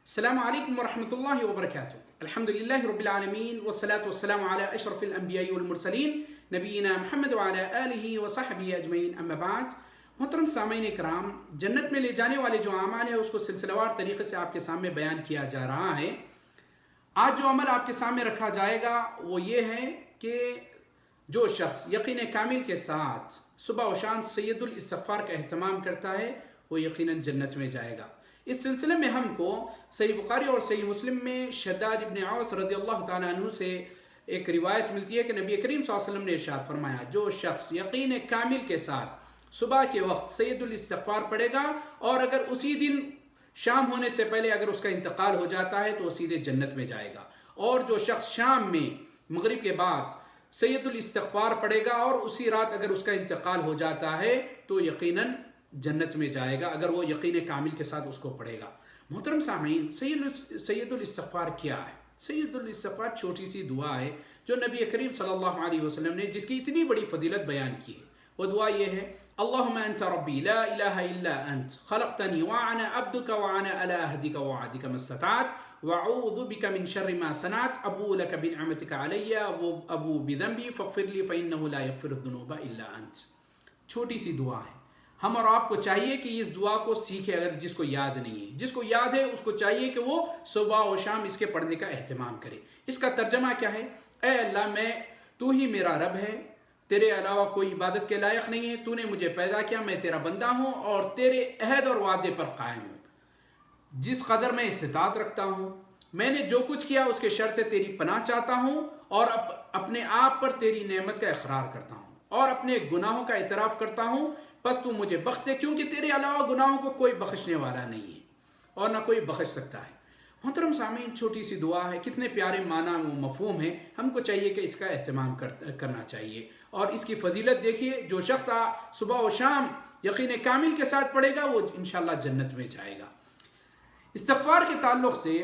السلام علیکم ورحمۃ اللہ وبرکاتہ۔ الحمد للہ رب العالمین والصلاة والسلام علی اشرف الانبیاء والمرسلین نبینا محمد وعلی آلہ وصحبہ اجمعین، اما بعد۔ محترم سامعین کرام، جنت میں لے جانے والے جو اعمال ہیں اس کو سلسلہ وار طریقے سے آپ کے سامنے بیان کیا جا رہا ہے۔ آج جو عمل آپ کے سامنے رکھا جائے گا وہ یہ ہے کہ جو شخص یقین کامل کے ساتھ صبح و شام سید الاستغفار کا اہتمام کرتا ہے وہ یقیناً جنت میں جائے گا۔ اس سلسلے میں ہم کو صحیح بخاری اور صحیح مسلم میں شداد ابن اوس رضی اللہ تعالیٰ عنہ سے ایک روایت ملتی ہے کہ نبی کریم صلی اللہ علیہ وسلم نے ارشاد فرمایا، جو شخص یقین کامل کے ساتھ صبح کے وقت سید الاستغفار پڑھے گا اور اگر اسی دن شام ہونے سے پہلے اگر اس کا انتقال ہو جاتا ہے تو وہ سیدھے جنت میں جائے گا، اور جو شخص شام میں مغرب کے بعد سید الاستغفار پڑھے گا اور اسی رات اگر اس کا انتقال ہو جاتا ہے تو یقیناً جنت میں جائے گا، اگر وہ یقین کامل کے ساتھ اس کو پڑھے گا۔ محترم سامعین، سید الاستغفار کیا ہے؟ سید الاستغفار چھوٹی سی دعا ہے جو نبی کریم صلی اللہ علیہ وسلم نے جس کی اتنی بڑی فضیلت بیان کی ہے۔ وہ دعا یہ ہے: اللہم انت ربی لا الہ الا انت خلقتنی وانا عبدک وانا علی عہدک ووعدک ما استطعت واعوذ بک من شر ما صنعت ابوء لک بنعمتک علی وابوء بذنبی فاغفر لی فانہ لا یغفر الذنوب الا انت۔ چھوٹی سی دعا ہے، ہم اور آپ کو چاہیے کہ اس دعا کو سیکھے، اگر جس کو یاد نہیں ہے۔ جس کو یاد ہے اس کو چاہیے کہ وہ صبح و شام اس کے پڑھنے کا اہتمام کرے۔ اس کا ترجمہ کیا ہے؟ اے اللہ، تو ہی میرا رب ہے، تیرے علاوہ کوئی عبادت کے لائق نہیں ہے، تو نے مجھے پیدا کیا، میں تیرا بندہ ہوں اور تیرے عہد اور وعدے پر قائم ہوں۔ جس قدر میں استطاعت رکھتا ہوں، میں نے جو کچھ کیا اس کے شر سے تیری پناہ چاہتا ہوں اور اپنے آپ پر تیری نعمت کا اقرار کرتا ہوں اور اپنے گناہوں کا اعتراف کرتا ہوں، پس تو مجھے بخش دے، کیونکہ تیرے علاوہ گناہوں کو کوئی بخشنے والا نہیں ہے اور نہ کوئی بخش سکتا ہے۔ محترم سامعین، چھوٹی سی دعا ہے، کتنے پیارے معنی و مفہوم ہے، ہم کو چاہیے کہ اس کا اہتمام کرنا چاہیے اور اس کی فضیلت دیکھیے۔ جو شخص صبح و شام یقین کامل کے ساتھ پڑھے گا وہ انشاءاللہ جنت میں جائے گا۔ استغفار کے تعلق سے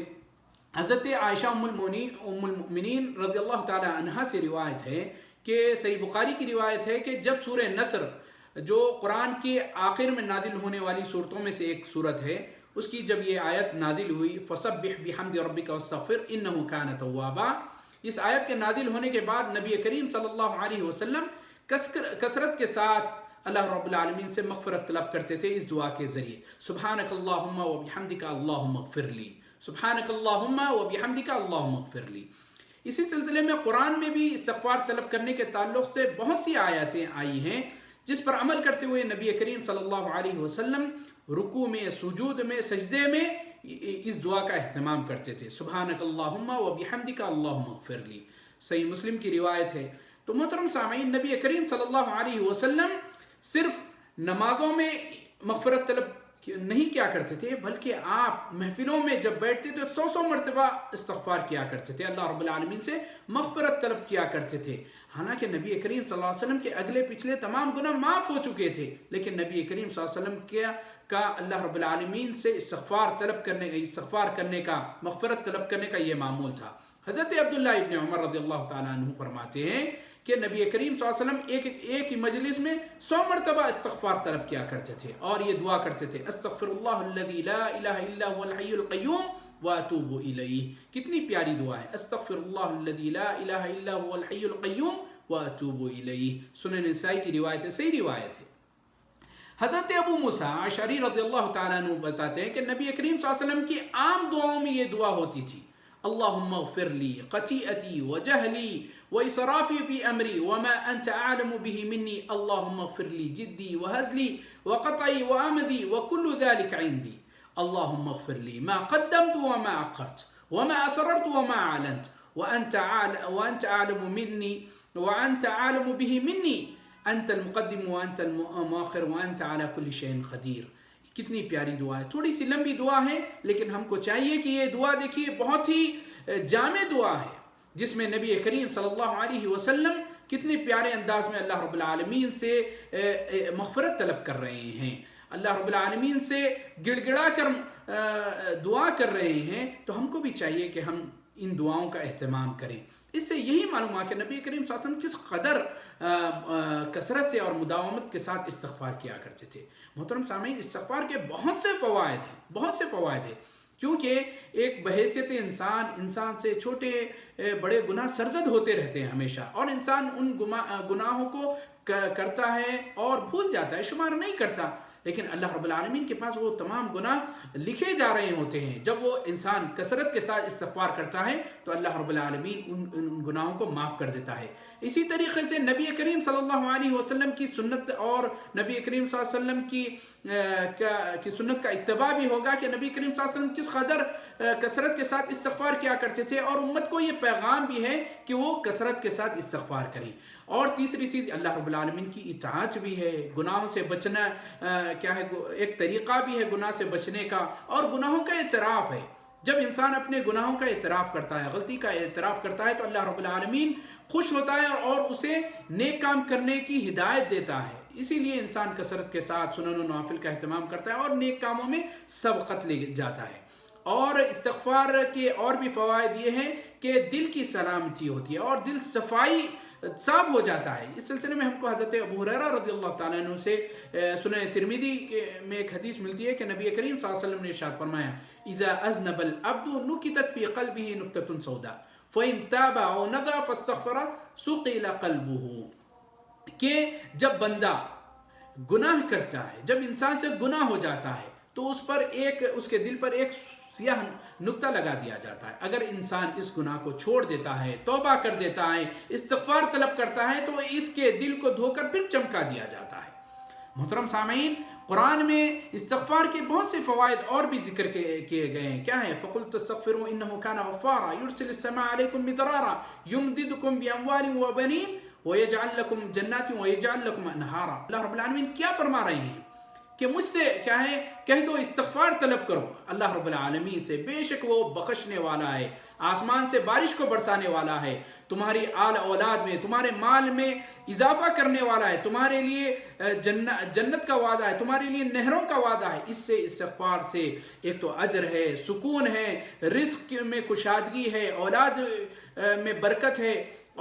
حضرت عائشہ ام المؤمنین رضی اللہ تعالی عنہا سے روایت ہے کہ صحیح بخاری کی روایت ہے کہ جب سورہ نصر جو قرآن کے آخر میں نازل ہونے والی صورتوں میں سے ایک صورت ہے، اس کی جب یہ آیت نازل ہوئی فَسَبِّحْ بِحَمْدِ رَبِّكَ وَاسْتَغْفِرْ إِنَّهُ كَانَ تَوَّابًا، اس آیت کے نازل ہونے کے بعد نبی کریم صلی اللہ علیہ وسلم کثرت کے ساتھ اللہ رب العالمین سے مغفرت طلب کرتے تھے اس دعا کے ذریعے: سبحانک اللہم وبحمدک اللہم اغفر لی، سبحانک اللہم وبحمدک اللہم اغفر لی۔ اسی سلسلے میں قرآن میں بھی استغفار طلب کرنے کے تعلق سے بہت سی آیاتیں آئی ہیں جس پر عمل کرتے ہوئے نبی کریم صلی اللہ علیہ وسلم رکوع میں، سجود میں، سجدے میں اس دعا کا اہتمام کرتے تھے: سبحانک اللہم وبحمدک اللہم اغفر لی۔ صحیح مسلم کی روایت ہے۔ تو محترم سامعین، نبی کریم صلی اللہ علیہ وسلم صرف نمازوں میں مغفرت طلب نہیں کیا کرتے تھے، بلکہ آپ محفلوں میں جب بیٹھتے تھے 100 مرتبہ استغفار کیا کرتے تھے، اللہ رب العالمین سے مغفرت طلب کیا کرتے تھے۔ حالانکہ نبی کریم صلی اللہ علیہ وسلم کے اگلے پچھلے تمام گناہ معاف ہو چکے تھے، لیکن نبی کریم صلی اللہ علیہ وسلم کا اللہ رب العالمین سے استغفار کرنے کا، مغفرت طلب کرنے کا یہ معمول تھا۔ حضرت عبداللہ ابن عمر رضی اللہ تعالیٰ عنہ فرماتے ہیں کہ نبی کریم صلی اللہ علیہ وسلم ایک ہی مجلس میں 100 مرتبہ استغفار طلب کیا کرتے تھے اور یہ دعا کرتے تھے: استغفر اللہ الذی لا الہ الا هو الحی القیوم واتوب الیہ۔ کتنی پیاری دعا ہے: استغفر اللہ الذی لا الہ الا هو الحی القیوم واتوب الیہ۔ سنن نسائی کی روایت ہے، صحیح روایت ہے۔ حضرت ابو موسیٰ اشعری رضی اللہ تعالیٰ عنہ بتاتے ہیں کہ نبی کریم صلی اللہ علیہ وسلم کی عام دعاؤں میں یہ دعا ہوتی تھی: اللہم اغفر لی خطیئتی وجہلی واسرافی فی امری وما انت اعلم به منی اللہم اغفر لی جدی وہزلی وقطعی وآمدی وکل ذلك عندی اللہم اغفر لی ما قدمت وما اخرت وما اسررت وما اعلنت وانت اعلم منی وانت اعلم به منی انت المقدم وانت المؤخر وانت على كل شيء قدیر۔ کتنی پیاری دعا ہے، تھوڑی سی لمبی دعا ہے، لیکن ہم کو چاہیے کہ یہ دعا دیکھیے بہت ہی جامع دعا ہے جس میں نبی کریم صلی اللہ علیہ وسلم کتنے پیارے انداز میں اللہ رب العالمین سے مغفرت طلب کر رہے ہیں، اللہ رب العالمین سے گڑ گڑا کر دعا کر رہے ہیں۔ تو ہم کو بھی چاہیے کہ ہم ان دعاؤں کا اہتمام کریں۔ اس سے یہی معلوم ہوا کہ نبی کریم صلی اللہ علیہ وسلم کس قدر کثرت سے اور مداومت کے ساتھ استغفار کیا کرتے تھے۔ محترم سامعین، استغفار کے بہت سے فوائد ہیں۔ کیونکہ ایک بحیثیت انسان سے چھوٹے بڑے گناہ سرزد ہوتے رہتے ہیں ہمیشہ، اور انسان ان گناہوں کو کرتا ہے اور بھول جاتا ہے، شمار نہیں کرتا، لیکن اللہ رب العالمین کے پاس وہ تمام گناہ لکھے جا رہے ہوتے ہیں۔ جب وہ انسان کثرت کے ساتھ استغفار کرتا ہے تو اللہ رب العالمین ان گناہوں کو معاف کر دیتا ہے۔ اسی طریقے سے نبی کریم صلی اللہ علیہ وسلم کی سنت اور نبی کریم صلی اللہ علیہ وسلم کی سنت کا اتباع بھی ہوگا کہ نبی کریم صلی اللہ علیہ وسلم کس قدر کثرت کے ساتھ استغفار کیا کرتے تھے، اور امت کو یہ پیغام بھی ہے کہ وہ کثرت کے ساتھ استغفار کریں۔ اور تیسری چیز اللہ رب العالمین کی اطاعت بھی ہے، گناہوں سے بچنا کیا ہے، ایک طریقہ بھی ہے گناہ سے بچنے کا، اور گناہوں کا اعتراف ہے۔ جب انسان اپنے گناہوں کا اعتراف کرتا ہے، غلطی کا اعتراف کرتا ہے، تو اللہ رب العالمین خوش ہوتا ہے اور اسے نیک کام کرنے کی ہدایت دیتا ہے۔ اسی لیے انسان کثرت کے ساتھ سنن و نوافل کا اہتمام کرتا ہے اور نیک کاموں میں سبقت لے جاتا ہے۔ اور استغفار کے اور بھی فوائد یہ ہیں کہ دل کی سلامتی ہوتی ہے اور دل صاف ہو جاتا ہے۔ اس سلسلے میں ہم کو حضرت ابو ہریرہ رضی اللہ تعالیٰ عنہ سے سنن ترمذی میں ایک حدیث ملتی ہے کہ نبی کریم صلی اللہ علیہ وسلم نے ارشاد فرمایا، اذا اذنب العبد نکتت فی قلبہ نکتۃ سوداء فإن تاب او نظر فاستغفر ثقل قلبہ، کہ جب بندہ گناہ کرتا ہے، جب انسان سے گناہ ہو جاتا ہے تو اس کے دل پر ایک سیاہ نقطہ لگا دیا جاتا ہے۔ اگر انسان اس گناہ کو چھوڑ دیتا ہے، توبہ کر دیتا ہے، استغفار طلب کرتا ہے، تو اس کے دل کو دھو کر پھر چمکا دیا جاتا ہے۔ محترم سامعین، قرآن میں استغفار کے بہت سے فوائد اور بھی ذکر کیے گئے ہیں۔ کیا ہے؟ فَقُلْتُ اسْتَغْفِرُوا إِنَّهُ كَانَ غَفَّارًا يُرْسِلِ السَّمَاءَ عَلَيْكُمْ مِدْرَارًا يُمْدِدْكُمْ بِأَمْوَالٍ وَبَنِينَ وَيَجْعَلْ لَكُمْ جَنَّاتٍ وَيَجْعَلْ لَكُمْ أَنْهَارًا۔ اللہ رب العالمین کیا فرما رہے ہیں کہ مجھ سے کیا ہے، کہہ دو استغفار طلب کرو اللہ رب العالمین سے، بے شک وہ بخشنے والا ہے، آسمان سے بارش کو برسانے والا ہے، تمہاری آل اولاد میں، تمہارے مال میں اضافہ کرنے والا ہے، تمہارے لیے جنت کا وعدہ ہے، تمہارے لیے نہروں کا وعدہ ہے۔ اس سے استغفار سے ایک تو اجر ہے، سکون ہے، رزق میں کشادگی ہے، اولاد میں برکت ہے،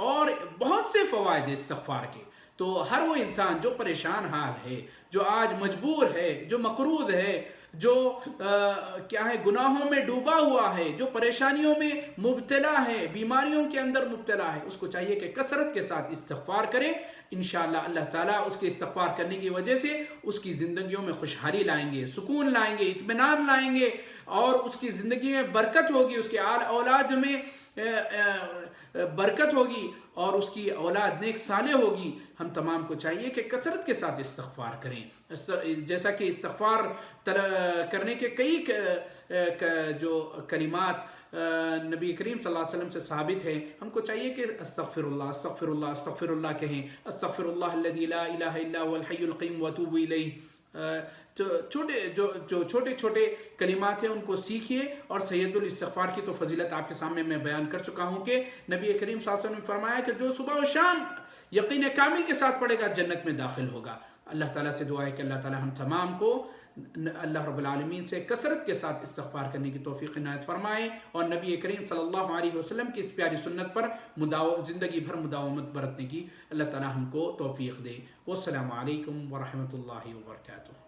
اور بہت سے فوائد استغفار کے۔ تو ہر وہ انسان جو پریشان حال ہے، جو آج مجبور ہے، جو مقروض ہے، جو کیا ہے گناہوں میں ڈوبا ہوا ہے، جو پریشانیوں میں مبتلا ہے، بیماریوں کے اندر مبتلا ہے، اس کو چاہیے کہ کثرت کے ساتھ استغفار کرے۔ انشاءاللہ اللہ تعالیٰ اس کے استغفار کرنے کی وجہ سے اس کی زندگیوں میں خوشحالی لائیں گے، سکون لائیں گے، اطمینان لائیں گے، اور اس کی زندگی میں برکت ہوگی، اس کے آل اولاد میں برکت ہوگی، اور اس کی اولاد نیک صالح ہوگی۔ ہم تمام کو چاہیے کہ کثرت کے ساتھ استغفار کریں، جیسا کہ استغفار کرنے کے کئی جو کلمات نبی کریم صلی اللہ علیہ وسلم سے ثابت ہے، ہم کو چاہیے کہ استغفر اللہ استغفر اللہ استغفر اللہ کہیں، استغفر اللہ الذی لا الہ الا هو الحی القیوم واتوب الیہ۔ جو چھوٹے چھوٹے کلمات ہیں ان کو سیکھیے، اور سید الاستغفار کی تو فضیلت آپ کے سامنے میں بیان کر چکا ہوں کہ نبی کریم صلی اللہ علیہ وسلم نے فرمایا کہ جو صبح و شام یقین کامل کے ساتھ پڑھے گا جنت میں داخل ہوگا۔ اللہ تعالیٰ سے دعا ہے کہ اللہ تعالیٰ ہم تمام کو اللہ رب العالمین سے کثرت کے ساتھ استغفار کرنے کی توفیق عنایت فرمائے، اور نبی کریم صلی اللہ علیہ وسلم کی اس پیاری سنت پر زندگی بھر مداومت برتنے کی اللہ تعالیٰ ہم کو توفیق دے۔ والسلام علیکم ورحمۃ اللہ وبرکاتہ۔